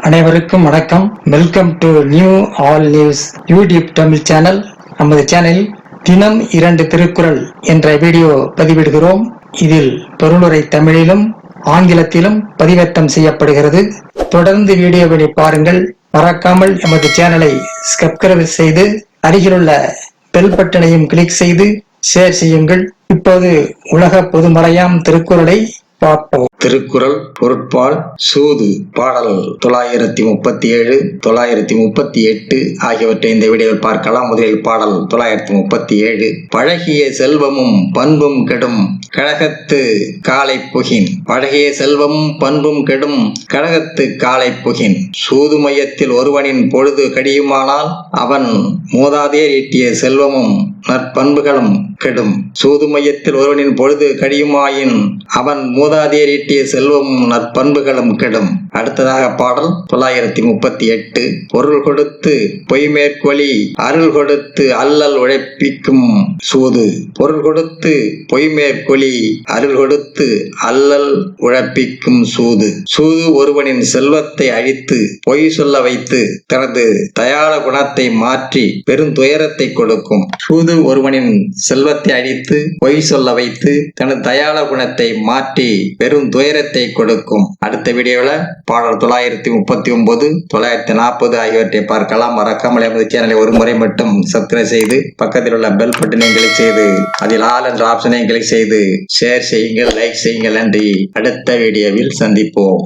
அனைவருக்கும் வணக்கம். Welcome to new all news YouTube Tamil channel. நமது சேனலில் தினம் 2 திருக்குறள் என்ற வீடியோ பதிவிடுகிறோம். இதில் பொருளுரை தமிழிலும் ஆங்கிலத்திலும் பதிவேற்றம் செய்யப்படுகிறது. தொடர்ந்து வீடியோவை பாருங்கள். மறக்காமல் எமது சேனலை சப்ஸ்கிரைப் செய்து அருகிலுள்ள பெல் பட்டனையும் கிளிக் செய்து ஷேர் செய்யுங்கள். இப்போது உலக பொதுமறையாம் திருக்குறளை பார்ப்போம். திருக்குறள் பொருட்பால் சூது பாடல் 937, 938 ஆகியவற்றை இந்த வீடியோவில் பார்க்கலாம். முதலில் பாடல் 937. பழகிய செல்வமும் பண்பும் கெடும் கழகத்து காலை புகின். பழகிய செல்வமும் பண்பும் கெடும் கழகத்து காலை புகின். சூது மையத்தில் ஒருவனின் பொழுது கடியுமானால் அவன் மூதாதையர் ஈட்டிய செல்வமும் நற்பண்புகளும் கெடும். சூது மையத்தில் ஒருவனின் பொழுது கடியுமாயின் அவன் மூதாதையர் ஈட்டிய செல்வமும் நற்பண்புகளும் கெடும். அடுத்ததாக பாடல் 938. பொருள் கொடுத்து பொய் மேற்கொளி அருள் கொடுத்து அல்லல் உழைப்பிக்கும் சூது. பொருள் கொடுத்து பொய் மேற்கொளி அருள் கொடுத்து அல்லல் உழைப்பிக்கும் சூது. சூது ஒருவனின் செல்வத்தை அழித்து பொய் சொல்ல வைத்து தனது தயாள குணத்தை மாற்றி பெருந்துயரத்தை கொடுக்கும். சூது ஒருவனின் செல்வத்தை அழித்து பொய் சொல்ல வைத்து தனது தயாள குணத்தை மாற்றி பெரும் துயரத்தை கொடுக்கும். அடுத்த வீடியோவில் பாடல் 939, 940 ஆகியவற்றை பார்க்கலாம். மறக்காமல் எமது சேனலை ஒரு முறை மட்டும் சப்ஸ்கிரைப் செய்து பக்கத்தில் உள்ள பெல் பட்டனை கிளிக் செய்து அதில் ஆல் என்ற ஆப்ஷனை கிளிக் செய்து ஷேர் செய்யுங்கள், லைக் செய்யுங்கள். நன்றி. அடுத்த வீடியோவில் சந்திப்போம்.